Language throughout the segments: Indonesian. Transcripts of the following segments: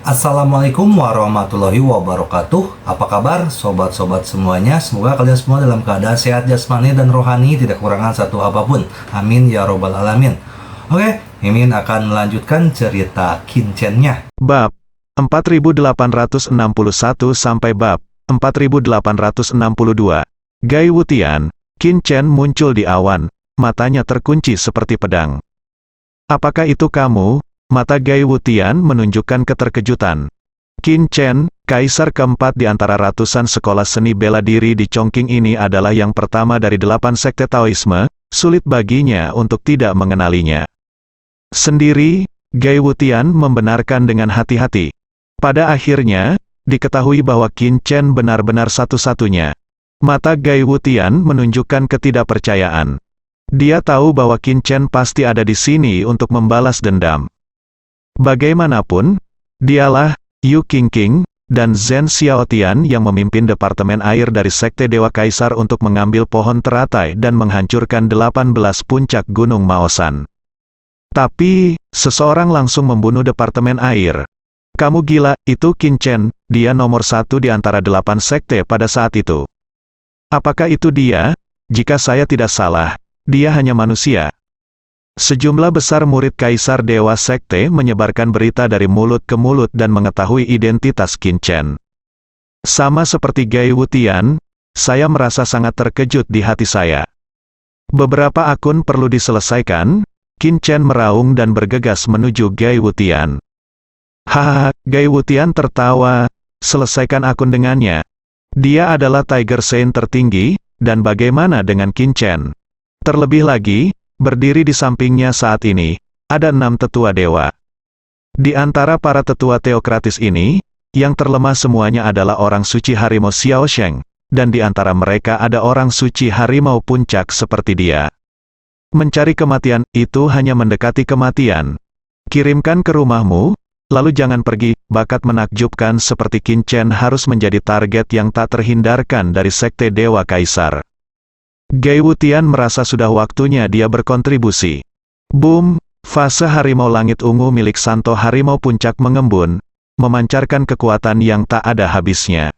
Assalamualaikum warahmatullahi wabarakatuh. Apa kabar sobat-sobat semuanya? Semoga kalian semua dalam keadaan sehat jasmani dan rohani, tidak kekurangan satu apapun. Amin ya robbal alamin. Oke, Mimin akan melanjutkan cerita Kinchennya. Bab 4861 sampai bab 4862. Gai Wutian, Kinchen muncul di awan, matanya terkunci seperti pedang. Apakah itu kamu? Mata Gai Wutian menunjukkan keterkejutan. Kinchen, kaisar keempat di antara ratusan sekolah seni bela diri di Chongqing ini adalah yang pertama dari 8 sekte Taoisme, sulit baginya untuk tidak mengenalinya. Sendiri, Gai Wutian membenarkan dengan hati-hati. Pada akhirnya, diketahui bahwa Kinchen benar-benar satu-satunya. Mata Gai Wutian menunjukkan ketidakpercayaan. Dia tahu bahwa Kinchen pasti ada di sini untuk membalas dendam. Bagaimanapun, dialah Yu Qingqing dan Zhen Xiaotian yang memimpin Departemen Air dari Sekte Dewa Kaisar untuk mengambil pohon teratai dan menghancurkan 18 puncak gunung Maosan. Tapi, seseorang langsung membunuh Departemen Air. Kamu gila, itu Kinchen, dia nomor 1 di antara 8 sekte pada saat itu. Apakah itu dia? Jika saya tidak salah, dia hanya manusia. Sejumlah besar murid Kaisar Dewa Sekte menyebarkan berita dari mulut ke mulut dan mengetahui identitas Kinchen. Sama seperti Gai Wutian, saya merasa sangat terkejut di hati saya. Beberapa akun perlu diselesaikan. Kinchen meraung dan bergegas menuju Gai Wutian. Hahaha, Gai Wutian tertawa, selesaikan akun dengannya. Dia adalah Tiger Saint tertinggi, dan bagaimana dengan Kinchen? Terlebih lagi, berdiri di sampingnya saat ini, ada 6 tetua dewa. Di antara para tetua teokratis ini, yang terlemah semuanya adalah orang suci harimau Xiaosheng, dan di antara mereka ada orang suci harimau puncak seperti dia. Mencari kematian, itu hanya mendekati kematian. Kirimkan ke rumahmu, lalu jangan pergi. Bakat menakjubkan seperti Kinchen harus menjadi target yang tak terhindarkan dari Sekte Dewa Kaisar. Gai Wutian merasa sudah waktunya dia berkontribusi. Boom! Fase harimau langit ungu milik Santo Harimau Puncak mengembun, memancarkan kekuatan yang tak ada habisnya.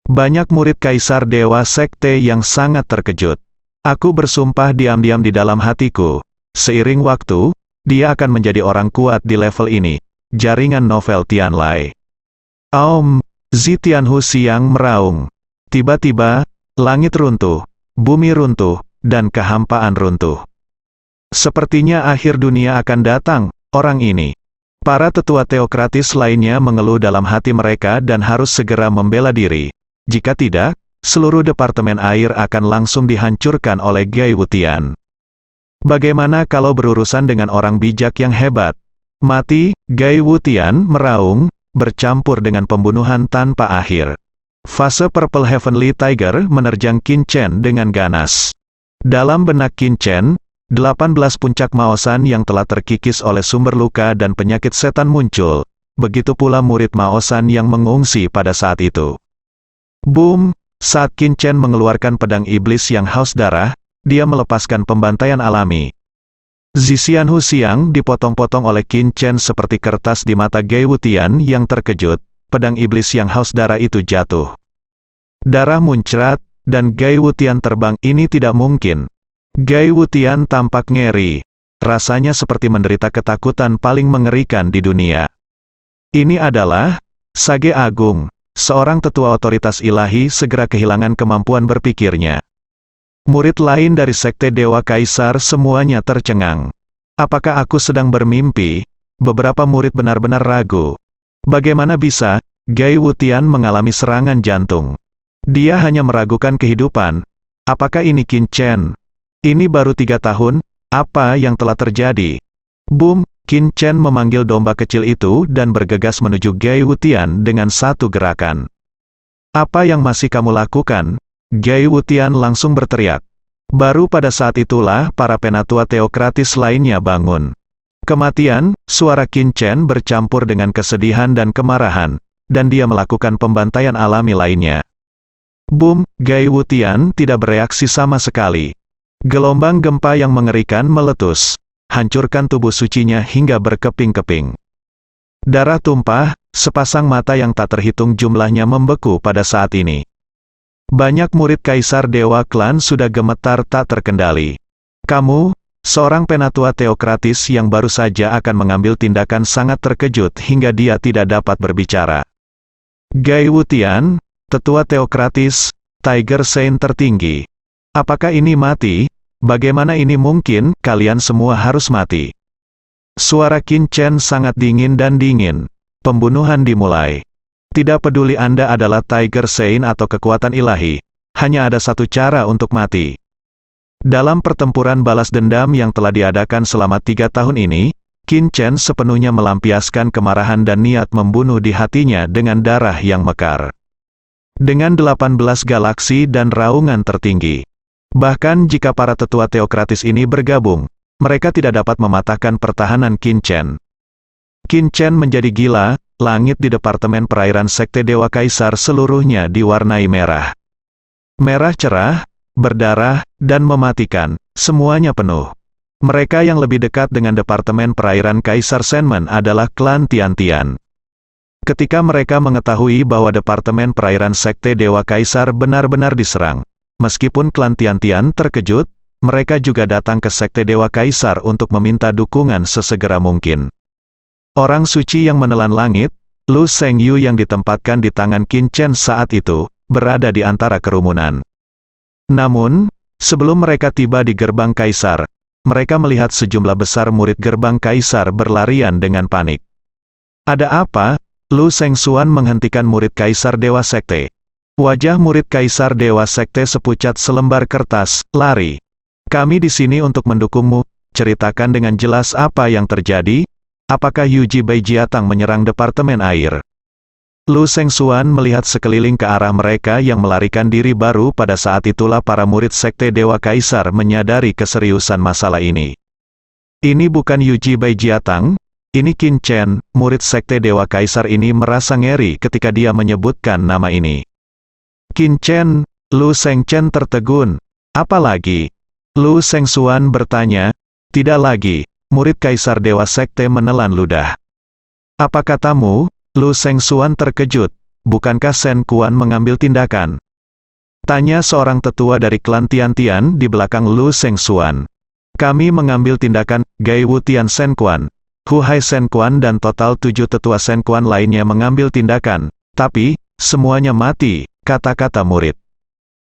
Banyak murid Kaisar Dewa Sekte yang sangat terkejut. Aku bersumpah diam-diam di dalam hatiku, seiring waktu, dia akan menjadi orang kuat di level ini. Jaringan novel Tianlai. Zi Tianhu Siang meraung. Tiba-tiba, langit runtuh, bumi runtuh, dan kehampaan runtuh. Sepertinya akhir dunia akan datang, orang ini. Para tetua teokratis lainnya mengeluh dalam hati mereka dan harus segera membela diri. Jika tidak, seluruh Departemen Air akan langsung dihancurkan oleh Gai Wutian. Bagaimana kalau berurusan dengan orang bijak yang hebat? Mati, Gai Wutian meraung, bercampur dengan pembunuhan tanpa akhir. Fase Purple Heavenly Tiger menerjang Kinchen dengan ganas. Dalam benak Kinchen, 18 puncak Maosan yang telah terkikis oleh sumber luka dan penyakit setan muncul. Begitu pula murid Maosan yang mengungsi pada saat itu. Boom! Saat Kinchen mengeluarkan pedang iblis yang haus darah, dia melepaskan pembantaian alami. Zixianhu Siang dipotong-potong oleh Kinchen seperti kertas di mata Gai Wutian yang terkejut. Pedang iblis yang haus darah itu jatuh. Darah muncrat, dan Gai Wutian terbang. Ini tidak mungkin. Gai Wutian tampak ngeri. Rasanya seperti menderita ketakutan paling mengerikan di dunia. Ini adalah Sage Agung. Seorang tetua otoritas ilahi segera kehilangan kemampuan berpikirnya. Murid lain dari Sekte Dewa Kaisar semuanya tercengang. Apakah aku sedang bermimpi? Beberapa murid benar-benar ragu. Bagaimana bisa Gai Wutian mengalami serangan jantung? Dia hanya meragukan kehidupan. Apakah ini Kinchen? Ini baru 3 tahun, apa yang telah terjadi? Boom! Kinchen memanggil domba kecil itu dan bergegas menuju Gai Wutian dengan satu gerakan. Apa yang masih kamu lakukan? Gai Wutian langsung berteriak. Baru pada saat itulah para penatua teokratis lainnya bangun. Kematian, suara Kinchen bercampur dengan kesedihan dan kemarahan, dan dia melakukan pembantaian alami lainnya. Boom! Gai Wutian tidak bereaksi sama sekali. Gelombang gempa yang mengerikan meletus, hancurkan tubuh sucinya hingga berkeping-keping. Darah tumpah, sepasang mata yang tak terhitung jumlahnya membeku pada saat ini. Banyak murid Kaisar Dewa Klan sudah gemetar tak terkendali. Kamu, seorang penatua teokratis yang baru saja akan mengambil tindakan sangat terkejut hingga dia tidak dapat berbicara. Gai Wutian, tetua teokratis, Tiger Saint tertinggi. Apakah ini mati? Bagaimana ini mungkin, kalian semua harus mati. Suara Qin Chen sangat dingin dan dingin. Pembunuhan dimulai. Tidak peduli Anda adalah Tiger Saint atau kekuatan ilahi, hanya ada satu cara untuk mati. Dalam pertempuran balas dendam yang telah diadakan selama 3 tahun ini, Qin Chen sepenuhnya melampiaskan kemarahan dan niat membunuh di hatinya dengan darah yang mekar. Dengan 18 galaksi dan raungan tertinggi. Bahkan jika para tetua teokratis ini bergabung, mereka tidak dapat mematahkan pertahanan Qin Chen. Qin Chen menjadi gila, langit di Departemen Perairan Sekte Dewa Kaisar seluruhnya diwarnai merah. Merah cerah, berdarah, dan mematikan, semuanya penuh. Mereka yang lebih dekat dengan Departemen Perairan Kaisar Senmen adalah klan Tian-Tian. Ketika mereka mengetahui bahwa Departemen Perairan Sekte Dewa Kaisar benar-benar diserang, meskipun klan Tian-Tian terkejut, mereka juga datang ke Sekte Dewa Kaisar untuk meminta dukungan sesegera mungkin. Orang suci yang menelan langit, Lu Shengyu yang ditempatkan di tangan Qin Chen saat itu, berada di antara kerumunan. Namun, sebelum mereka tiba di gerbang Kaisar, mereka melihat sejumlah besar murid gerbang Kaisar berlarian dengan panik. Ada apa? Lu Shengxuan menghentikan murid Kaisar Dewa Sekte. Wajah murid Kaisar Dewa Sekte sepucat selembar kertas, lari. Kami di sini untuk mendukungmu, ceritakan dengan jelas apa yang terjadi. Apakah Yuji Baijiatang menyerang Departemen Air? Lu Shengxuan melihat sekeliling ke arah mereka yang melarikan diri baru pada saat itulah para murid Sekte Dewa Kaisar menyadari keseriusan masalah ini. Ini bukan Yuji Baijiatang, ini Qin Chen, murid Sekte Dewa Kaisar ini merasa ngeri ketika dia menyebutkan nama ini. Qin Chen, Lu Shengchen tertegun. Apa lagi? Lu Shengxuan bertanya. Tidak lagi, murid Kaisar Dewa Sekte menelan ludah. Apa katamu? Lu Shengxuan terkejut. Bukankah Shen Quan mengambil tindakan? Tanya seorang tetua dari klan Tian-Tian di belakang Lu Shengxuan. Kami mengambil tindakan, Gai Wutian Shen Quan, Hu Hai Shen Quan dan total 7 tetua Shen Quan lainnya mengambil tindakan. Tapi, semuanya mati, kata-kata murid.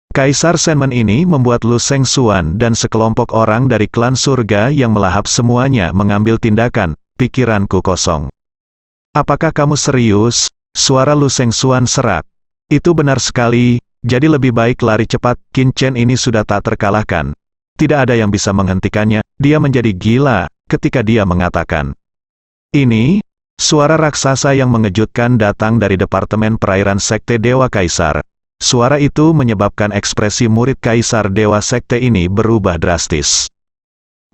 Kaisar Senmen ini membuat Lu Shengxuan dan sekelompok orang dari klan surga yang melahap semuanya mengambil tindakan, pikiranku kosong. Apakah kamu serius? Suara Lu Shengxuan serak. Itu benar sekali, jadi lebih baik lari cepat, Qin Chen ini sudah tak terkalahkan. Tidak ada yang bisa menghentikannya, dia menjadi gila, ketika dia mengatakan. Ini, suara raksasa yang mengejutkan datang dari Departemen Perairan Sekte Dewa Kaisar. Suara itu menyebabkan ekspresi murid Kaisar Dewa Sekte ini berubah drastis.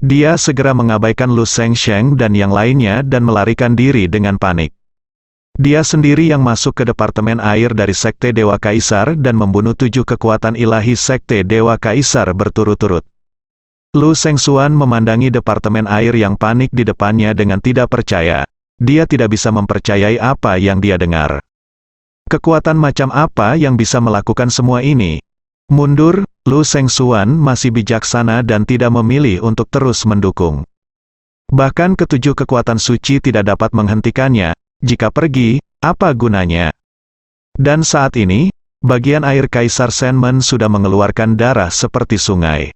Dia segera mengabaikan Lu Shengsheng dan yang lainnya dan melarikan diri dengan panik. Dia sendiri yang masuk ke Departemen Air dari Sekte Dewa Kaisar dan membunuh 7 kekuatan ilahi Sekte Dewa Kaisar berturut-turut. Lu Shengxuan memandangi Departemen Air yang panik di depannya dengan tidak percaya. Dia tidak bisa mempercayai apa yang dia dengar. Kekuatan macam apa yang bisa melakukan semua ini? Mundur, Lu Shengxuan masih bijaksana dan tidak memilih untuk terus mendukung. Bahkan ketujuh kekuatan suci tidak dapat menghentikannya, jika pergi, apa gunanya? Dan saat ini, bagian air Kaisar Senmen sudah mengeluarkan darah seperti sungai.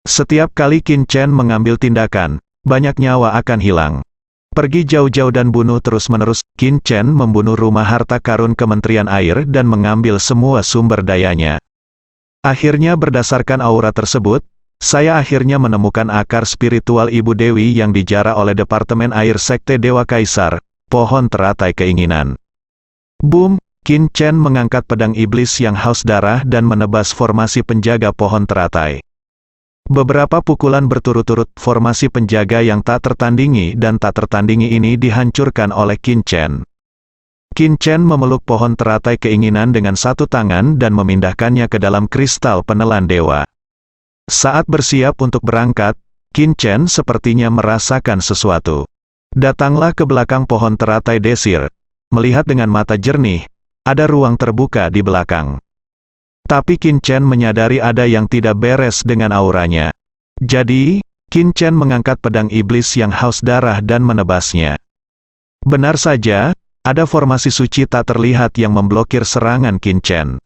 Setiap kali Qin Chen mengambil tindakan, banyak nyawa akan hilang. Pergi jauh-jauh dan bunuh terus-menerus, Qin Chen membunuh rumah harta karun Kementerian Air dan mengambil semua sumber dayanya. Akhirnya berdasarkan aura tersebut, saya akhirnya menemukan akar spiritual Ibu Dewi yang dijara oleh Departemen Air Sekte Dewa Kaisar, pohon teratai keinginan. Boom, Qin Chen mengangkat pedang iblis yang haus darah dan menebas formasi penjaga pohon teratai. Beberapa pukulan berturut-turut, formasi penjaga yang tak tertandingi dan tak tertandingi ini dihancurkan oleh Qin Chen. Qin Chen memeluk pohon teratai keinginan dengan satu tangan dan memindahkannya ke dalam kristal penelan dewa. Saat bersiap untuk berangkat, Qin Chen sepertinya merasakan sesuatu. Datanglah ke belakang pohon teratai desir. Melihat dengan mata jernih, ada ruang terbuka di belakang. Tapi Qin Chen menyadari ada yang tidak beres dengan auranya. Jadi, Qin Chen mengangkat pedang iblis yang haus darah dan menebasnya. Benar saja, ada formasi suci tak terlihat yang memblokir serangan Qin Chen.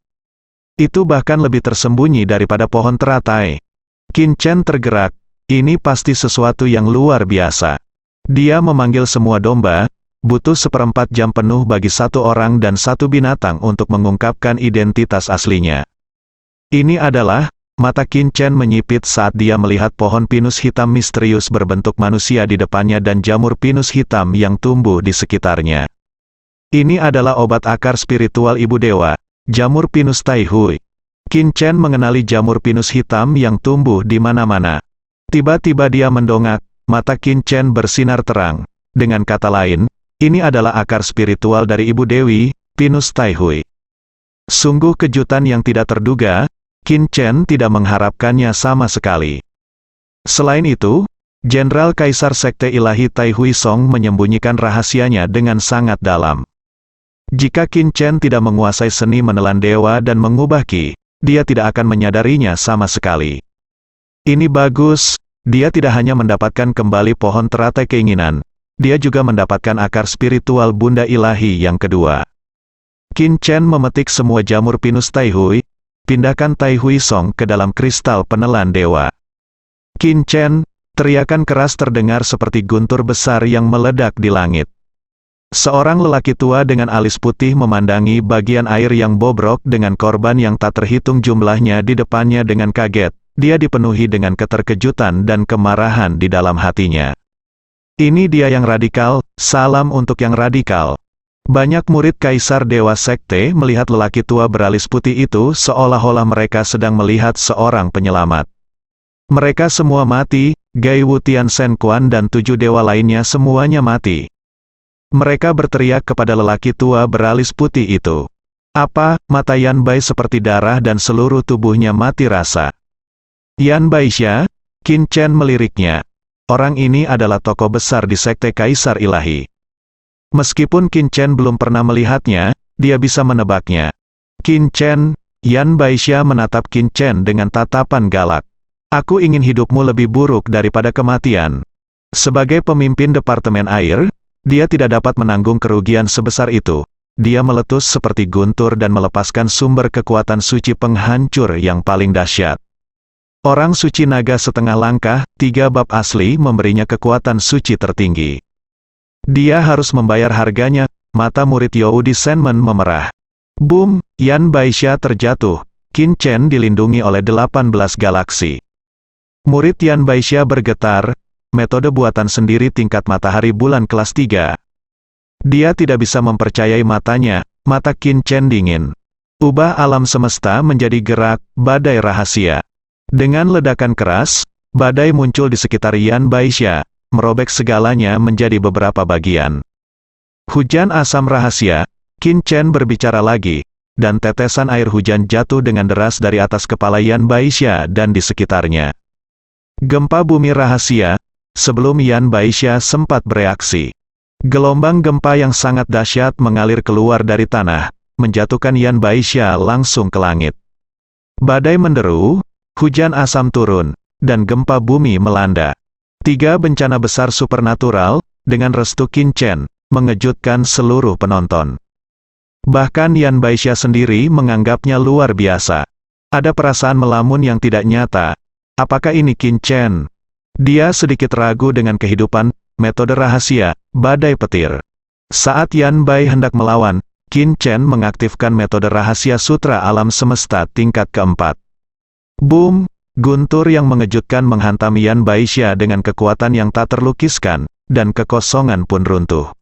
Itu bahkan lebih tersembunyi daripada pohon teratai. Qin Chen tergerak, ini pasti sesuatu yang luar biasa. Dia memanggil semua domba, butuh 1/4 jam penuh bagi satu orang dan satu binatang untuk mengungkapkan identitas aslinya. Ini adalah, mata Qin Chen menyipit saat dia melihat pohon pinus hitam misterius berbentuk manusia di depannya dan jamur pinus hitam yang tumbuh di sekitarnya. Ini adalah obat akar spiritual ibu dewa, jamur pinus Tai Hui. Qin Chen mengenali jamur pinus hitam yang tumbuh di mana-mana. Tiba-tiba dia mendongak, mata Qin Chen bersinar terang. Dengan kata lain, ini adalah akar spiritual dari Ibu Dewi, Pinus Tai Hui. Sungguh kejutan yang tidak terduga, Qin Chen tidak mengharapkannya sama sekali. Selain itu, Jenderal Kaisar Sekte Ilahi Tai Hui Song menyembunyikan rahasianya dengan sangat dalam. Jika Qin Chen tidak menguasai seni menelan dewa dan mengubah ki, dia tidak akan menyadarinya sama sekali. Ini bagus, dia tidak hanya mendapatkan kembali pohon teratai keinginan, dia juga mendapatkan akar spiritual Bunda Ilahi yang kedua. Qin Chen memetik semua jamur pinus Tai Hui, pindahkan Tai Hui Song ke dalam kristal penelan dewa. Qin Chen, teriakan keras terdengar seperti guntur besar yang meledak di langit. Seorang lelaki tua dengan alis putih memandangi bagian air yang bobrok dengan korban yang tak terhitung jumlahnya di depannya dengan kaget. Dia dipenuhi dengan keterkejutan dan kemarahan di dalam hatinya. Ini dia yang radikal, salam untuk yang radikal. Banyak murid Kaisar Dewa Sekte melihat lelaki tua beralis putih itu seolah-olah mereka sedang melihat seorang penyelamat. Mereka semua mati, Gai Wutian Shen Quan dan 7 dewa lainnya semuanya mati. Mereka berteriak kepada lelaki tua beralis putih itu. Apa, mata Yan Bai seperti darah dan seluruh tubuhnya mati rasa. Yan Baixia, Qin Chen meliriknya. Orang ini adalah tokoh besar di Sekte Kaisar Ilahi. Meskipun Qin Chen belum pernah melihatnya, dia bisa menebaknya. Qin Chen, Yan Baixia menatap Qin Chen dengan tatapan galak. Aku ingin hidupmu lebih buruk daripada kematian. Sebagai pemimpin Departemen Air, dia tidak dapat menanggung kerugian sebesar itu. Dia meletus seperti guntur dan melepaskan sumber kekuatan suci penghancur yang paling dahsyat. Orang suci naga setengah langkah, 3 bab asli memberinya kekuatan suci tertinggi. Dia harus membayar harganya, mata murid Youdi Senmen memerah. Boom, Yan Baixia terjatuh, Qin Chen dilindungi oleh 18 galaksi. Murid Yan Baixia bergetar, metode buatan sendiri tingkat matahari bulan kelas 3. Dia tidak bisa mempercayai matanya, mata Qin Chen dingin. Ubah alam semesta menjadi gerak, badai rahasia. Dengan ledakan keras, badai muncul di sekitar Yan Baixia, merobek segalanya menjadi beberapa bagian. Hujan asam rahasia, Qin Chen berbicara lagi, dan tetesan air hujan jatuh dengan deras dari atas kepala Yan Baixia dan di sekitarnya. Gempa bumi rahasia, sebelum Yan Baixia sempat bereaksi. Gelombang gempa yang sangat dahsyat mengalir keluar dari tanah, menjatuhkan Yan Baixia langsung ke langit. Badai menderu, hujan asam turun, dan gempa bumi melanda. 3 bencana besar supernatural, dengan restu Qin Chen, mengejutkan seluruh penonton. Bahkan Yan Baixia sendiri menganggapnya luar biasa. Ada perasaan melamun yang tidak nyata. Apakah ini Qin Chen? Dia sedikit ragu dengan kehidupan, metode rahasia, badai petir. Saat Yan Bai hendak melawan, Qin Chen mengaktifkan metode rahasia sutra alam semesta tingkat keempat. Boom, guntur yang mengejutkan menghantam Yan Baixia dengan kekuatan yang tak terlukiskan, dan kekosongan pun runtuh.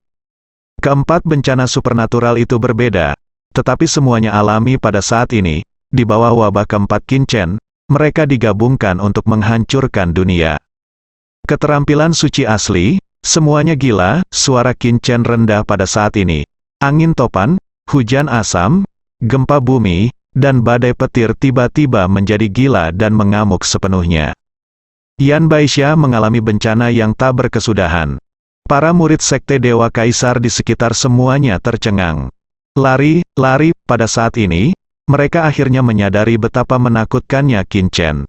Keempat bencana supernatural itu berbeda, tetapi semuanya alami pada saat ini, di bawah wabah keempat Qin Chen, mereka digabungkan untuk menghancurkan dunia. Keterampilan suci asli, semuanya gila, suara Qin Chen rendah pada saat ini. Angin topan, hujan asam, gempa bumi, dan badai petir tiba-tiba menjadi gila dan mengamuk sepenuhnya. Yan Baixia mengalami bencana yang tak berkesudahan. Para murid Sekte Dewa Kaisar di sekitar semuanya tercengang. Lari, pada saat ini, mereka akhirnya menyadari betapa menakutkannya Qin Chen.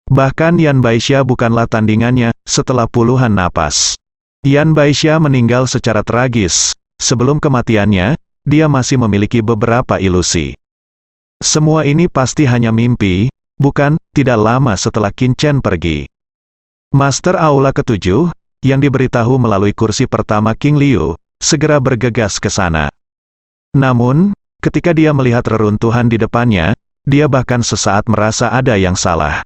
Bahkan Yan Baixia bukanlah tandingannya, setelah puluhan napas. Yan Baixia meninggal secara tragis. Sebelum kematiannya, dia masih memiliki beberapa ilusi. Semua ini pasti hanya mimpi, bukan? Tidak lama setelah Qin Chen pergi. Master Aula ke-7, yang diberitahu melalui kursi pertama King Liu, segera bergegas ke sana. Namun, ketika dia melihat reruntuhan di depannya, dia bahkan sesaat merasa ada yang salah.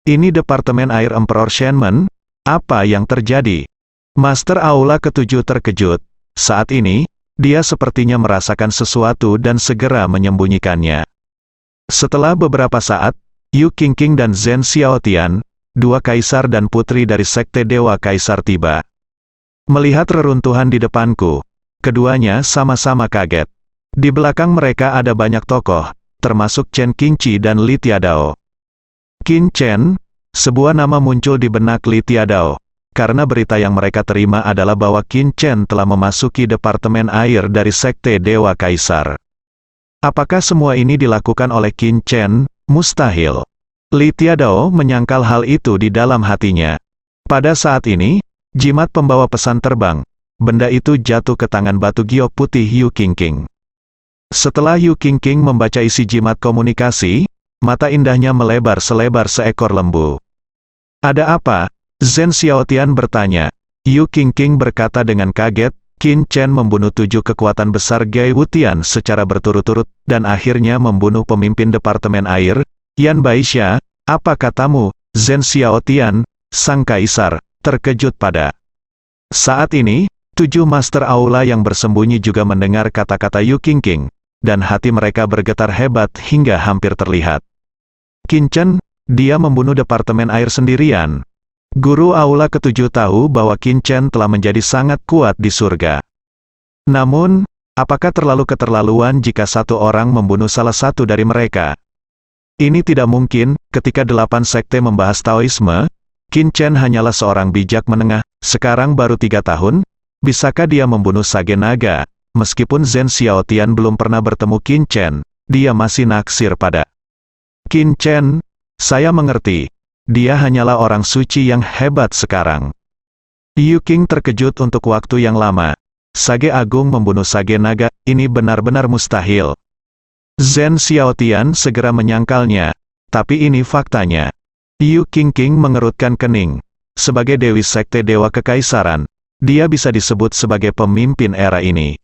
Ini Departemen Air Emperor Shenmen, apa yang terjadi? Master Aula ke-7 terkejut. Saat ini, dia sepertinya merasakan sesuatu dan segera menyembunyikannya. Setelah beberapa saat, Yu Qingqing dan Zhen Xiaotian, dua kaisar dan putri dari Sekte Dewa Kaisar tiba. Melihat reruntuhan di depanku, keduanya sama-sama kaget. Di belakang mereka ada banyak tokoh, termasuk Chen Qingqi dan Li Tiadao. Qin Chen, sebuah nama muncul di benak Li Tiadao, karena berita yang mereka terima adalah bahwa Qin Chen telah memasuki Departemen Air dari Sekte Dewa Kaisar. Apakah semua ini dilakukan oleh Qin Chen? Mustahil. Li Tiadao menyangkal hal itu di dalam hatinya. Pada saat ini, jimat pembawa pesan terbang, benda itu jatuh ke tangan batu giok putih Yu Qingqing. Setelah Yu Qingqing membaca isi jimat komunikasi, mata indahnya melebar selebar seekor lembu. Ada apa? Zhen Xiaotian bertanya. Yu Qingqing berkata dengan kaget, Qin Chen membunuh 7 kekuatan besar Gai Wutian secara berturut-turut, dan akhirnya membunuh pemimpin Departemen Air, Yan Baixia. Apa katamu, Zhen Xiaotian? Sang Kaisar terkejut pada saat ini. 7 Master Aula yang bersembunyi juga mendengar kata-kata Yu Qingqing, dan hati mereka bergetar hebat hingga hampir terlihat. Qin Chen, dia membunuh Departemen Air sendirian. Guru Aula ke-7 tahu bahwa Qin Chen telah menjadi sangat kuat di surga. Namun, apakah terlalu keterlaluan jika satu orang membunuh salah satu dari mereka? Ini tidak mungkin. Ketika 8 sekte membahas Taoisme, Qin Chen hanyalah seorang bijak menengah, sekarang baru 3 tahun. Bisakah dia membunuh Sage Naga? Meskipun Zhen Xiaotian belum pernah bertemu Qin Chen, dia masih naksir pada Qin Chen. Saya mengerti. Dia hanyalah orang suci yang hebat sekarang. Yu Qing terkejut untuk waktu yang lama. Sage Agung membunuh Sage Naga, ini benar-benar mustahil. Zhen Xiaotian segera menyangkalnya. Tapi ini faktanya. Yu Qingqing mengerutkan kening. Sebagai Dewi Sekte Dewa Kekaisaran, dia bisa disebut sebagai pemimpin era ini.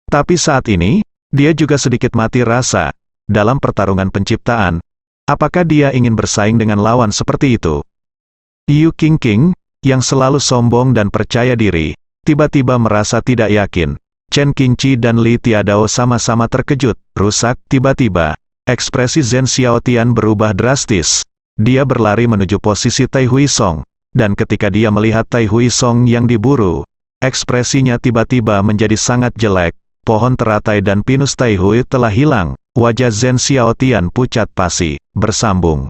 Tapi saat ini, dia juga sedikit mati rasa. Dalam pertarungan penciptaan, apakah dia ingin bersaing dengan lawan seperti itu? Yu Qingqing, yang selalu sombong dan percaya diri, tiba-tiba merasa tidak yakin. Chen Qingqi dan Li Tiadao sama-sama terkejut. Rusak. Tiba-tiba, ekspresi Zhen Xiaotian berubah drastis. Dia berlari menuju posisi Tai Huisong, dan ketika dia melihat Tai Huisong yang diburu, ekspresinya tiba-tiba menjadi sangat jelek. Pohon teratai dan pinus Tai Hui telah hilang. Wajah Zhen Xiaotian pucat pasi, bersambung.